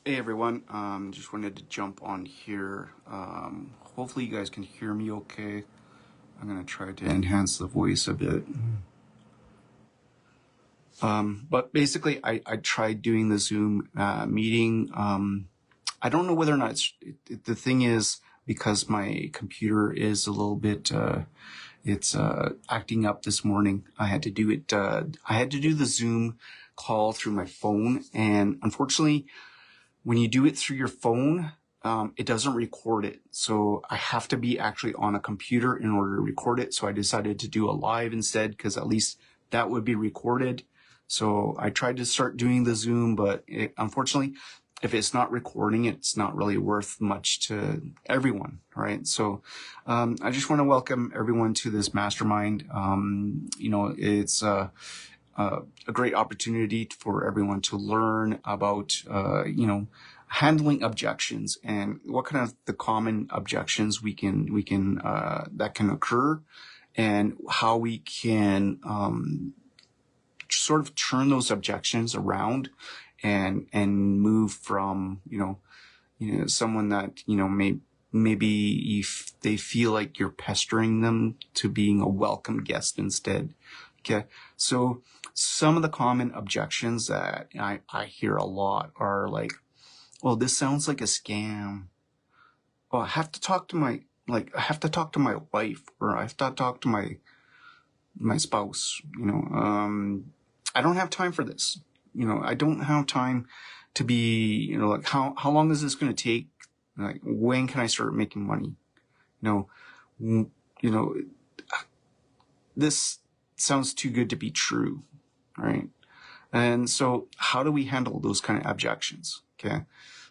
Hey everyone, just wanted to jump on here. Hopefully you guys can hear me okay. I'm gonna try to enhance the voice a bit. But basically I tried doing the Zoom meeting. I don't know whether or not the thing is because my computer is a little bit, it's acting up this morning. I had to do it, I had to do the Zoom call through my phone, and unfortunately, when you do it through your phone, it doesn't record it. So I have to be actually on a computer in order to record it. So I decided to do a live instead, because at least that would be recorded. So I tried to start doing the Zoom, but unfortunately, if it's not recording, it's not really worth much to everyone, right? So I just want to welcome everyone to this mastermind. It's a great opportunity for everyone to learn about, handling objections and what kind of the common objections we can that can occur, and how we can sort of turn those objections around and move from someone that maybe if they feel like you're pestering them, to being a welcome guest instead. Okay, so some of the common objections that I hear a lot are like, well, this sounds like a scam. Well, I have to talk to my wife, or I have to talk to my spouse. I don't have time for this. I don't have time to be, like, how long is this going to take? Like, when can I start making money? This sounds too good to be true, right? And so how do we handle those kind of objections? Okay.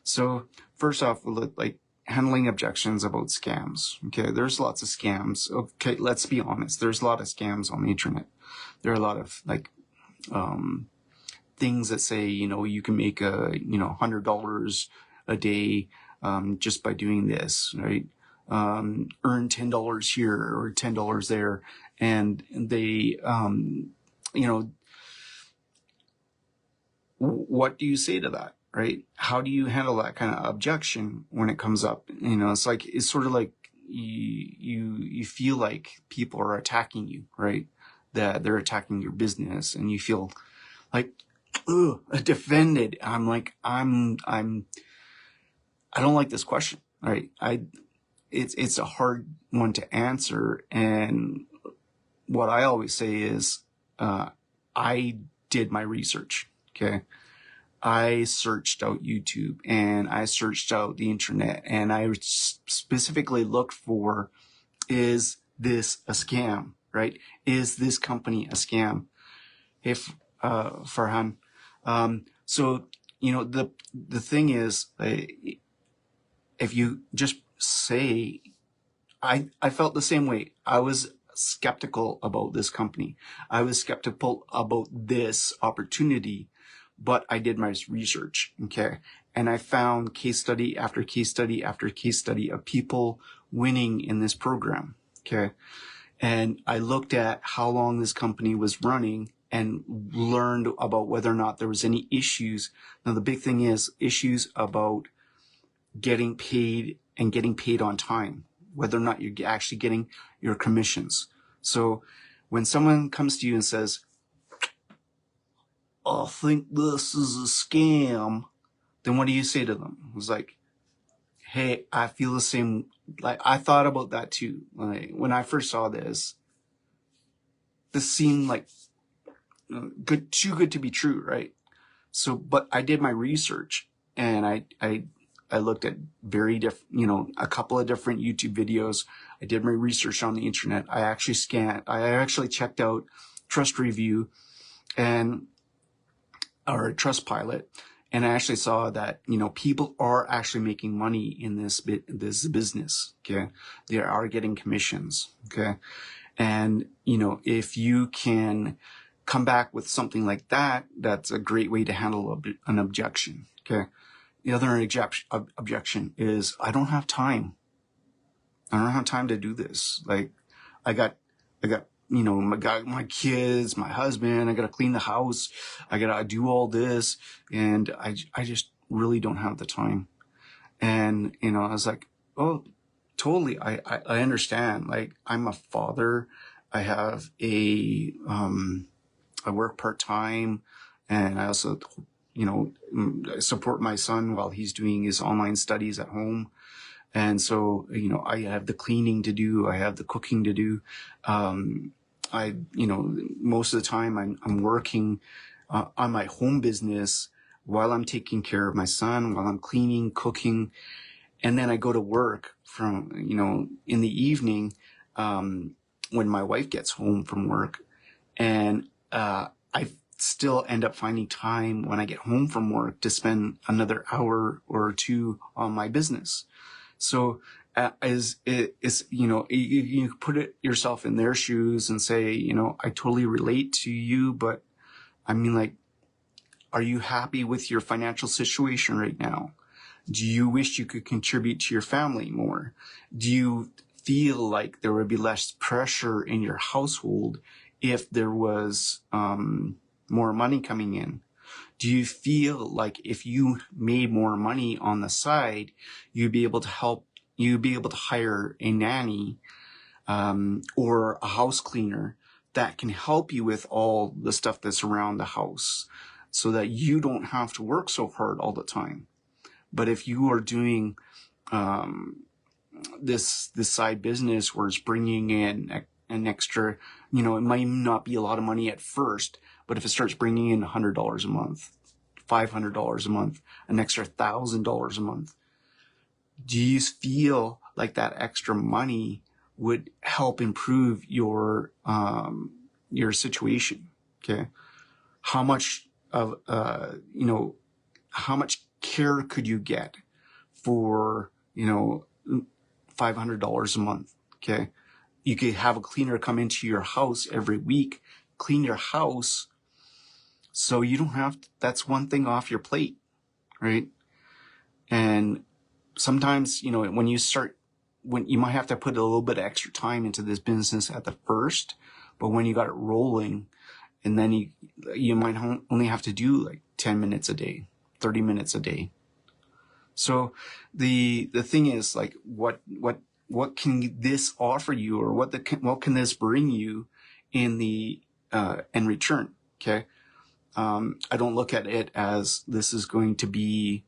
So first off, like handling objections about scams. Okay. There's lots of scams. Okay. Let's be honest. There's a lot of scams on the internet. There are a lot of things that say, you can make $100 a day, just by doing this, right? Earn $10 here or $10 there. And they, what do you say to that, right? How do you handle that kind of objection when it comes up? It's sort of like you feel like people are attacking you, right? That they're attacking your business, and you feel like, defended. I don't like this question, right? It's a hard one to answer. And what I always say is, I did my research. Okay. I searched out YouTube, and I searched out the internet, and I specifically looked for, is this a scam, right? Is this company a scam? If, Farhan, so, the thing is, if you just say, I felt the same way. I was skeptical about this company. I was skeptical about this opportunity, but I did my research. Okay. And I found case study after case study after case study of people winning in this program. Okay. And I looked at how long this company was running and learned about whether or not there was any issues. Now, the big thing is issues about getting paid and getting paid on time, whether or not you're actually getting your commissions. So when someone comes to you and says, I think this is a scam, then what do you say to them? It's like, hey, I feel the same. Like, I thought about that too. Like, when I first saw this seemed like too good to be true, right? So, but I did my research, and I looked at a couple of different YouTube videos. I did my research on the internet. I actually checked out Trust Review or Trust Pilot, and I actually saw that, people are actually making money in this business. Okay. They are getting commissions. Okay. And, if you can come back with something like that, that's a great way to handle an objection. Okay. The other objection is, I don't have time. I don't have time to do this. Like, I got my kids, my husband, I got to clean the house. I got to do all this. And I just really don't have the time. And, you know, I was like, oh, totally. I understand. Like, I'm a father. I have I work part-time, and I also, you know, support my son while he's doing his online studies at home. And so, you know, I have the cleaning to do. I have the cooking to do. You know, most of the time I'm working on my home business while I'm taking care of my son, while I'm cleaning, cooking. And then I go to work from, you know, in the evening, when my wife gets home from work. And, I still end up finding time when I get home from work to spend another hour or two on my business. So, you know, you put it yourself in their shoes and say, you know, I totally relate to you, but I mean, like, are you happy with your financial situation right now? Do you wish you could contribute to your family more? Do you feel like there would be less pressure in your household if there was more money coming in? Do you feel like if you made more money on the side, you'd be able to hire a nanny or a house cleaner that can help you with all the stuff that's around the house so that you don't have to work so hard all the time? But if you are doing this side business where it's bringing in an extra, you know, it might not be a lot of money at first, but if it starts bringing in $100 a month, $500 a month, an extra $1,000 a month, do you feel like that extra money would help improve your situation? Okay. How much of, you know, how much care could you get for, you know, $500 a month? Okay. You could have a cleaner come into your house every week, clean your house. So you don't have to, that's one thing off your plate, right? And sometimes, you know, when you might have to put a little bit of extra time into this business at the first, but when you got it rolling, and then you might only have to do like 10 minutes a day, 30 minutes a day. So the thing is, like, what can this offer you, or what can this bring you in return? Okay. I don't look at it as this is going to be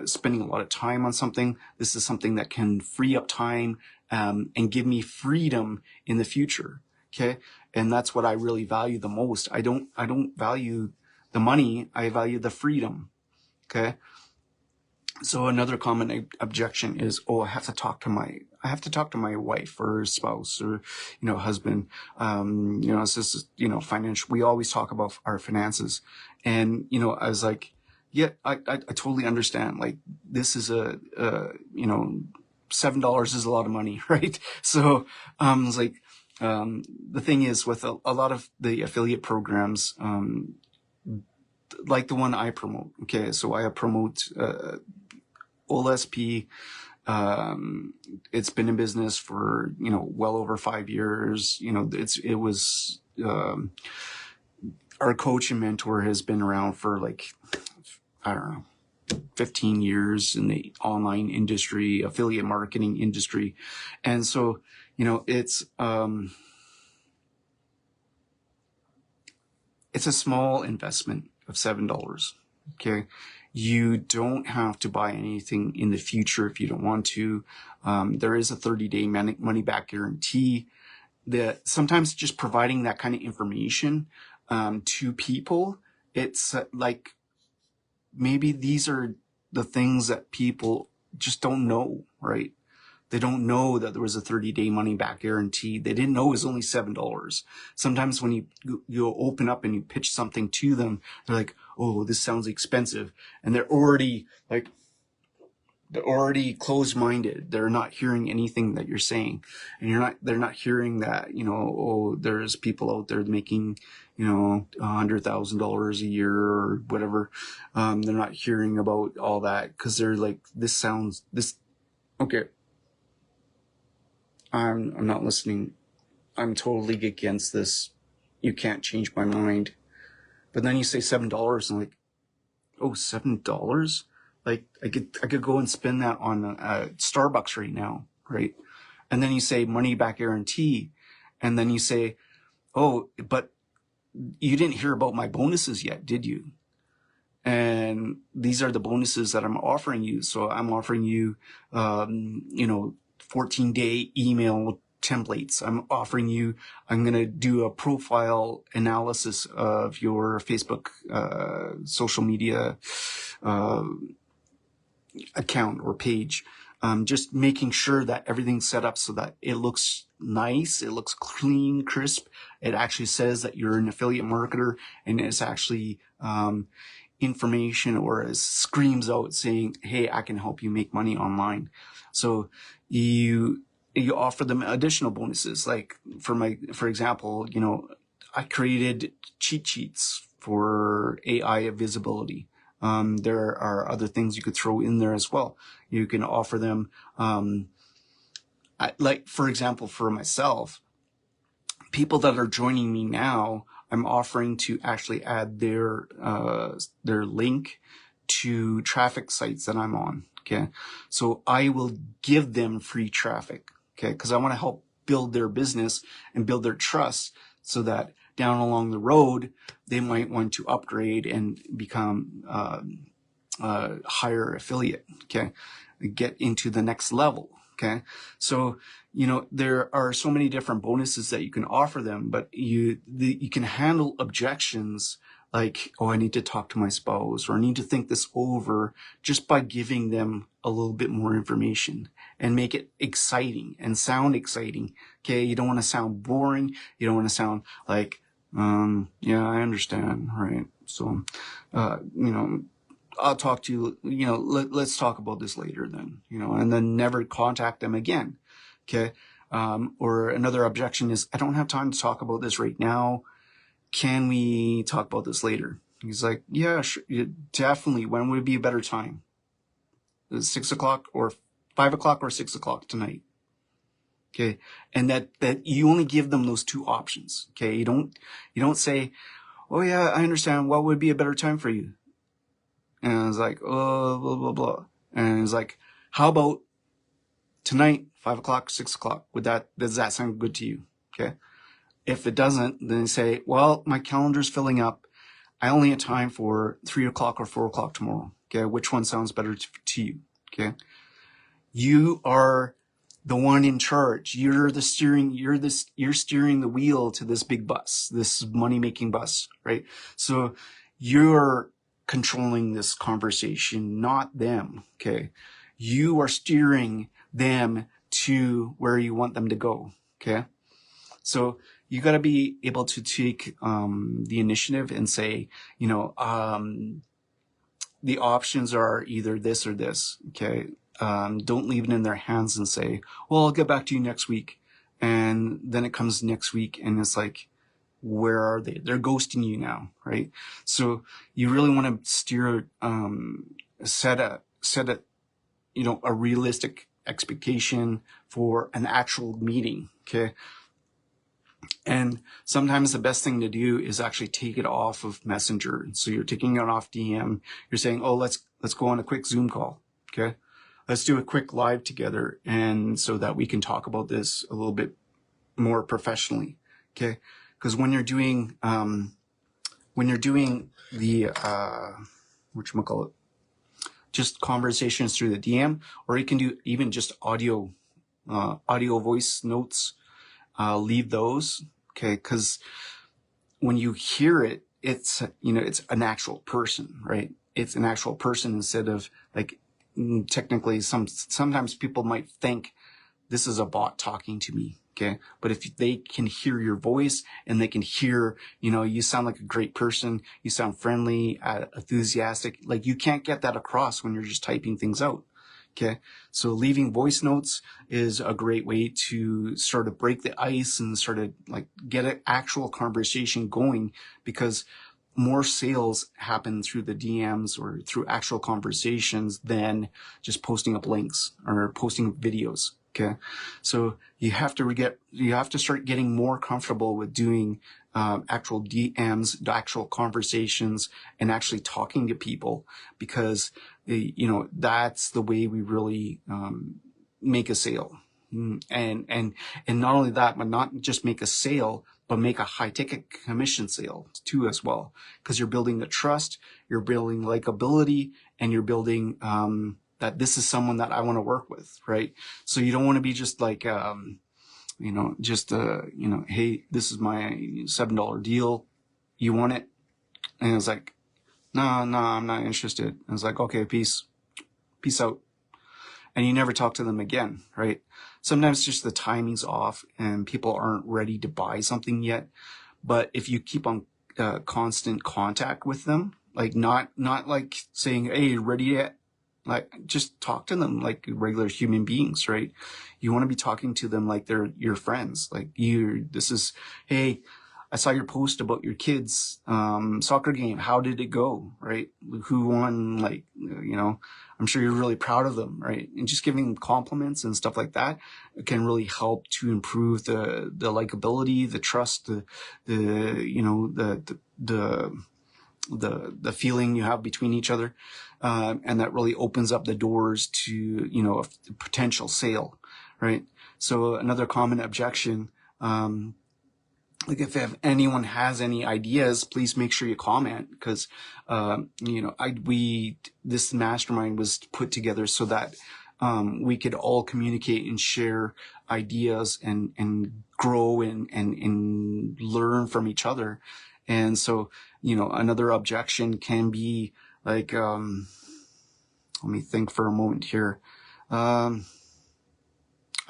spending a lot of time on something. This is something that can free up time and give me freedom in the future. Okay. And that's what I really value the most. I don't value the money. I value the freedom. Okay. So another common objection is, oh, I have to talk to my wife or spouse or, you know, husband. You know, it's just, you know, financial. We always talk about our finances. And, you know, I was like, yeah, I totally understand. Like, this is you know, $7 is a lot of money, right? So, it's like, the thing is with a lot of the affiliate programs, like the one I promote. Okay. So I promote, OLSP. It's been in business for, you know, well over 5 years. You know, it was, our coach and mentor has been around for like, I don't know, 15 years in the online industry, affiliate marketing industry. And so, you know, it's a small investment of $7. Okay. You don't have to buy anything in the future if you don't want to. There is a 30-day money back guarantee. That sometimes just providing that kind of information to people, it's like, maybe these are the things that people just don't know, right? They don't know that there was a 30-day money back guarantee. They didn't know it was only $7. Sometimes when you open up and you pitch something to them, they're like, oh, this sounds expensive. And they're already closed-minded. They're not hearing anything that you're saying. And they're not hearing that, you know, oh, there's people out there making, you know, $100,000 a year or whatever. They're not hearing about all that because they're like, okay. I'm not listening. I'm totally against this. You can't change my mind. But then you say $7 and like, oh, $7. Like I could go and spend that on Starbucks right now, right? And then you say money back guarantee, and then you say, oh, but you didn't hear about my bonuses yet, did you? And these are the bonuses that I'm offering you. So I'm offering you, 14-day email templates. I'm going to do a profile analysis of your Facebook, social media, account or page. Just making sure that everything's set up so that it looks nice, it looks clean, crisp. It actually says that you're an affiliate marketer, and it's actually information, or it screams out saying, hey, I can help you make money online. So you offer them additional bonuses. Like for example, I created cheat sheets for AI visibility. There are other things you could throw in there as well. You can offer them, like, for example, for myself, people that are joining me now, I'm offering to actually add their link to traffic sites that I'm on. Okay. So I will give them free traffic. Okay. Cause I want to help build their business and build their trust, so that down along the road, they might want to upgrade and become a higher affiliate. Okay. Get into the next level. Okay. So, there are so many different bonuses that you can offer them, but you can handle objections like, oh, I need to talk to my spouse, or I need to think this over, just by giving them a little bit more information and make it exciting and sound exciting. Okay. You don't want to sound boring. You don't want to sound like, yeah, I understand. Right. So, I'll talk to you, let's talk about this later then, and then never contact them again. Okay. Or another objection is, I don't have time to talk about this right now. Can we talk about this later? He's like, yeah, sure, definitely. When would be a better time? 6 o'clock or 5 o'clock or 6 o'clock tonight? Okay. And that you only give them those two options. Okay. You don't say, oh yeah, I understand. What would be a better time for you? And I was like, oh, blah, blah, blah. And it's like, how about tonight, 5 o'clock, 6 o'clock? Does that sound good to you? Okay. If it doesn't, then say, well, my calendar's filling up. I only have time for 3 o'clock or 4 o'clock tomorrow. Okay. Which one sounds better to you? Okay. You are the one in charge. You're steering the wheel to this big bus, this money-making bus, right? So you're controlling this conversation, not them. Okay. You are steering them to where you want them to go. Okay. So you got to be able to take the initiative and say, the options are either this or this. Okay. Don't leave it in their hands and say, well, I'll get back to you next week. And then it comes next week and it's like, where are they? They're ghosting you now, right? So you really want to steer, set a realistic expectation for an actual meeting. Okay. And sometimes the best thing to do is actually take it off of Messenger. So you're taking it off DM. You're saying, oh, let's go on a quick Zoom call. Okay. Let's do a quick live together. And so that we can talk about this a little bit more professionally. Okay. Because when you're doing the, whatchamacallit, just conversations through the DM, or you can do even just audio voice notes, leave those. Okay. Because when you hear it, it's an actual person, right? It's an actual person instead of like, technically sometimes people might think this is a bot talking to me. Okay. But if they can hear your voice and they can hear, you sound like a great person, you sound friendly, enthusiastic, like you can't get that across when you're just typing things out. Okay. So leaving voice notes is a great way to sort of break the ice and sort of like get an actual conversation going, because more sales happen through the DMs or through actual conversations than just posting up links or posting videos. Okay. So you have to start getting more comfortable with doing actual DMs, actual conversations, and actually talking to people, because that's the way we really make a sale. And not only that, but not just make a sale, but make a high ticket commission sale too as well, because you're building the trust, you're building likability, and you're building that this is someone that I want to work with, right? So you don't want to be just like hey, this is my $7 deal, you want it? And it's like, no, I'm not interested. And it's like, okay, peace out. And you never talk to them again, right? Sometimes just the timing's off and people aren't ready to buy something yet. But if you keep on constant contact with them, like not like saying, hey, you ready yet? Like, just talk to them like regular human beings, right? You want to be talking to them like they're your friends. Like, hey, I saw your post about your kids' soccer game. How did it go, right? Who won? Like, I'm sure you're really proud of them, right? And just giving them compliments and stuff like that can really help to improve the likability, the trust, the feeling you have between each other. And that really opens up the doors to, a potential sale, right? So another common objection, like if anyone has any ideas, please make sure you comment, because, this mastermind was put together so that, we could all communicate and share ideas and grow and learn from each other. And so, another objection can be like, let me think for a moment here. I'm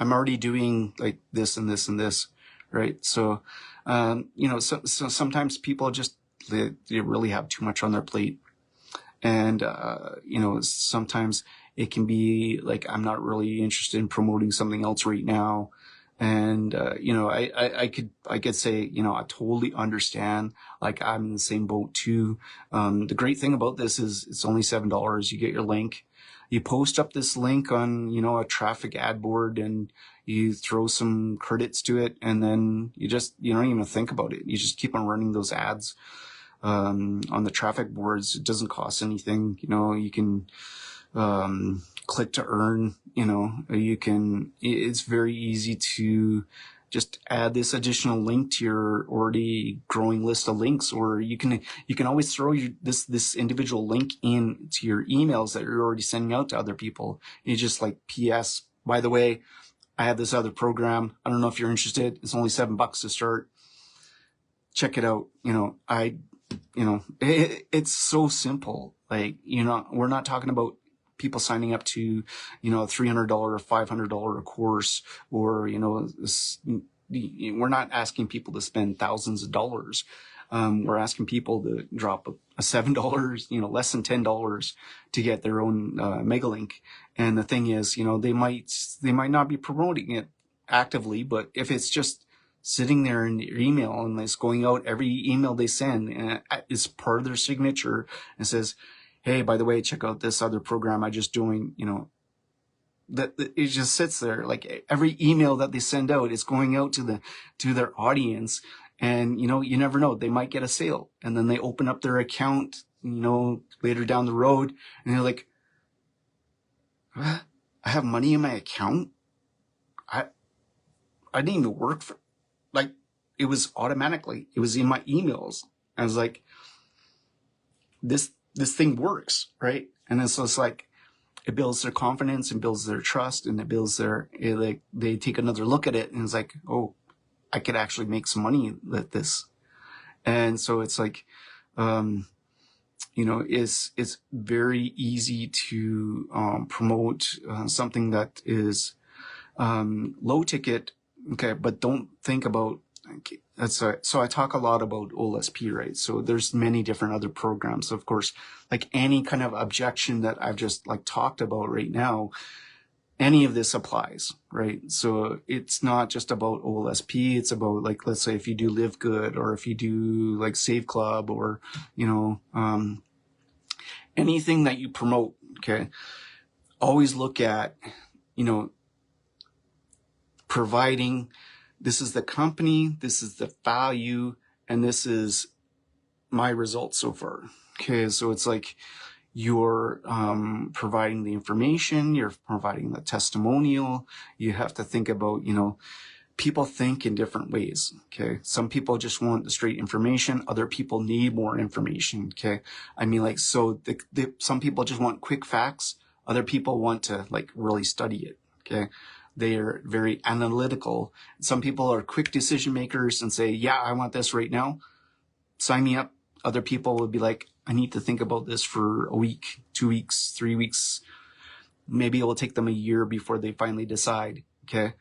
already doing like this and this and this, right? So, so sometimes people just, they really have too much on their plate. And, sometimes it can be like, I'm not really interested in promoting something else right now. And, I could say, I totally understand. Like, I'm in the same boat too. The great thing about this is it's only $7. You get your link. You post up this link on, a traffic ad board, and you throw some credits to it, and then you don't even think about it. You just keep on running those ads, on the traffic boards. It doesn't cost anything. You can, click to earn, it's very easy to just add this additional link to your already growing list of links, or you can always throw this individual link in to your emails that you're already sending out to other people. You just like, PS, by the way, I have this other program. I don't know if you're interested. It's only $7 to start. Check it out. It's so simple. Like, we're not talking about people signing up to, a $300 or $500 course, or, we're not asking people to spend thousands of dollars. We're asking people to drop a $7, less than $10 to get their own, mega link. And the thing is, they might not be promoting it actively, but if it's just sitting there in their email and it's going out every email they send, and it's part of their signature, and says, hey, by the way, check out this other program I just joined, that it just sits there. Like, every email that they send out is going out to their audience. And, you never know, they might get a sale, and then they open up their account, later down the road, and they're like, what? I have money in my account. I didn't even work for, like, it was automatically, it was in my emails. I was like, this thing works, right? And then so it's like, it builds their confidence and builds their trust, and it builds they take another look at it, and it's like, oh, I could actually make some money with this. And so it's like, it's very easy to promote something that is low ticket. Okay, but don't think about, so I talk a lot about OLSP, right? So there's many different other programs. Of course, like any kind of objection that I've just like talked about right now, any of this applies, right? So it's not just about OLSP. It's about, like, let's say if you do Live Good, or if you do like Save Club, or, anything that you promote. Okay. Always look at, providing, this is the company, this is the value, and this is my results so far. Okay, so it's like you're providing the information, you're providing the testimonial. You have to think about, people think in different ways. Okay, some people just want the straight information, other people need more information. Okay, I mean, like, so some people just want quick facts, other people want to like really study it. Okay, they are very analytical. Some people are quick decision makers and say, yeah, I want this right now, sign me up. Other people would be like, I need to think about this for a week, 2 weeks, 3 weeks. Maybe it will take them a year before they finally decide. Okay.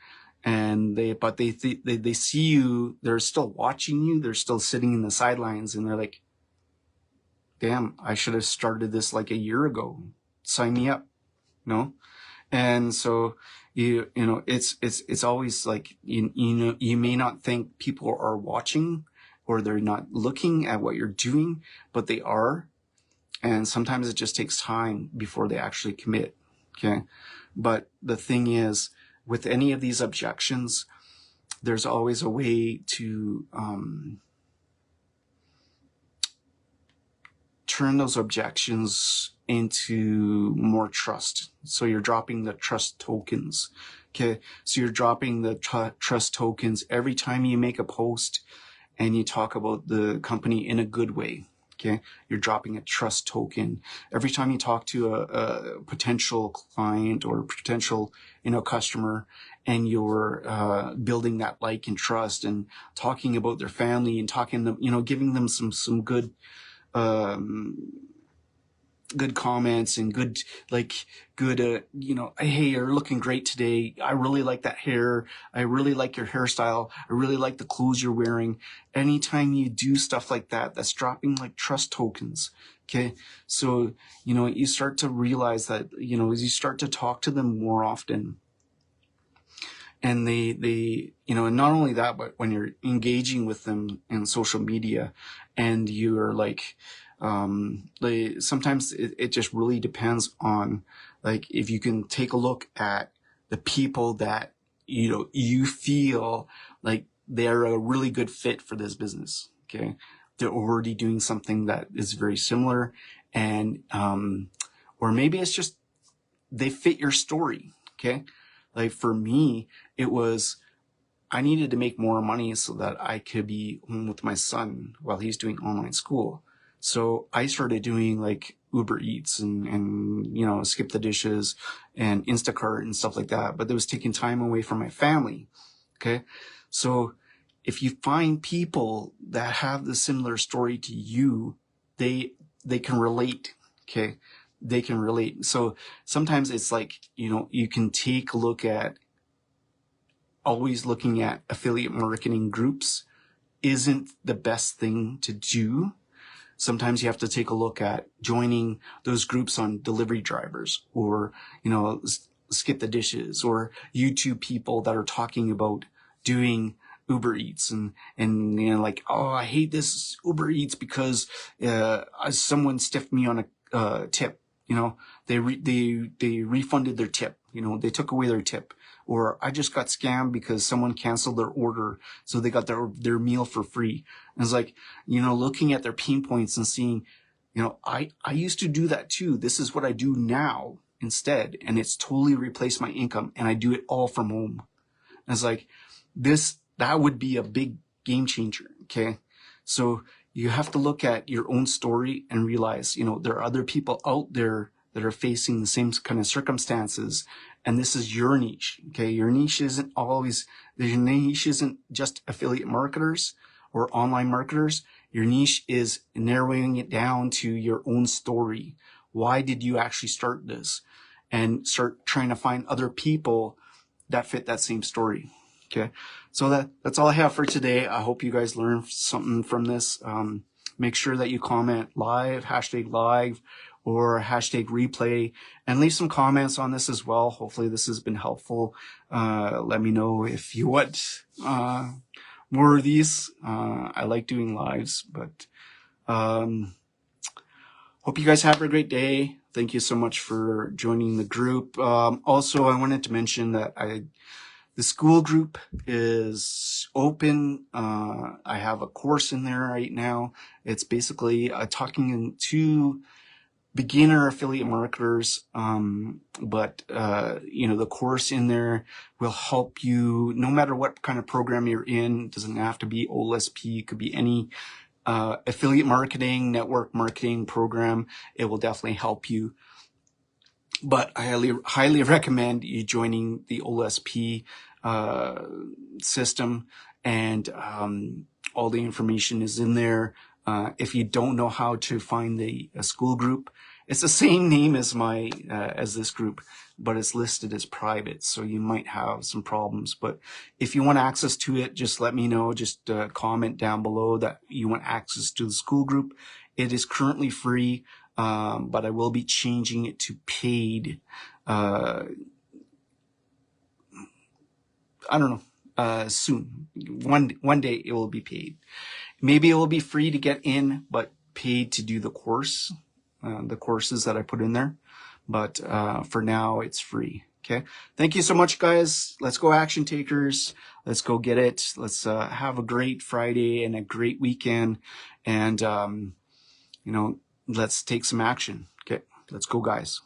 And they see you, they're still watching you, they're still sitting in the sidelines, and they're like, damn, I should have started this like a year ago. Sign me up. No? And so it's always like, you may not think people are watching or they're not looking at what you're doing, but they are. And sometimes it just takes time before they actually commit. Okay. But the thing is, with any of these objections, there's always a way to turn those objections into more trust. So you're dropping the trust tokens. Okay. So you're dropping the trust tokens every time you make a post and you talk about the company in a good way. Okay. You're dropping a trust token. Every time you talk to a potential client or potential, customer, and you're building that like and trust and talking about their family and talking to them, giving them some good good comments and good, hey, you're looking great today. I really like that hair. I really like your hairstyle. I really like the clothes you're wearing. Anytime you do stuff like that, that's dropping like trust tokens. Okay. So, you start to realize that, as you start to talk to them more often, and they, and not only that, but when you're engaging with them in social media and you're like, sometimes it just really depends on, like, if you can take a look at the people that, you feel like they're a really good fit for this business. Okay. They're already doing something that is very similar, and, or maybe it's just, they fit your story. Okay. Like for me, it was, I needed to make more money so that I could be home with my son while he's doing online school. So I started doing like Uber Eats and Skip the Dishes and Instacart and stuff like that. But it was taking time away from my family. Okay. So if you find people that have the similar story to you, they can relate. Okay. They can relate. So sometimes it's like, you can take a look at, always looking at affiliate marketing groups isn't the best thing to do. Sometimes you have to take a look at joining those groups on delivery drivers or, Skip the Dishes, or YouTube people that are talking about doing Uber Eats and like, oh, I hate this Uber Eats because someone stiffed me on a tip. They refunded their tip. They took away their tip. Or I just got scammed because someone canceled their order, so they got their meal for free. And it's like, looking at their pain points and seeing, I used to do that too. This is what I do now instead, and it's totally replaced my income, and I do it all from home. And it's like that would be a big game changer. Okay, so you have to look at your own story and realize, there are other people out there that are facing the same kind of circumstances. And this is your niche. Okay. Your niche isn't just affiliate marketers or online marketers. Your niche is narrowing it down to your own story. Why did you actually start this? And start trying to find other people that fit that same story. Okay. So that's all I have for today. I hope you guys learned something from this. Make sure that you comment live, #live, or #replay, and leave some comments on this as well. Hopefully this has been helpful. Let me know if you want more of these. I like doing lives, but hope you guys have a great day. Thank you so much for joining the group. Also, I wanted to mention that The school group is open. I have a course in there right now. It's basically talking to beginner affiliate marketers. But the course in there will help you no matter what kind of program you're in. It doesn't have to be OLSP. It could be any affiliate marketing, network marketing program. It will definitely help you. But I highly recommend you joining the OLSP system, and all the information is in there. If you don't know how to find the school group, it's the same name as as this group, but it's listed as private, so you might have some problems. But if you want access to it, just let me know. Just comment down below that you want access to the school group. It is currently free, but I will be changing it to paid. I don't know, soon. One day it will be paid. Maybe it will be free to get in, but paid to do the course, the courses that I put in there. But for now, it's free. Okay. Thank you so much, guys. Let's go, action takers. Let's go get it. Let's have a great Friday and a great weekend. And, let's take some action. Okay. Let's go, guys.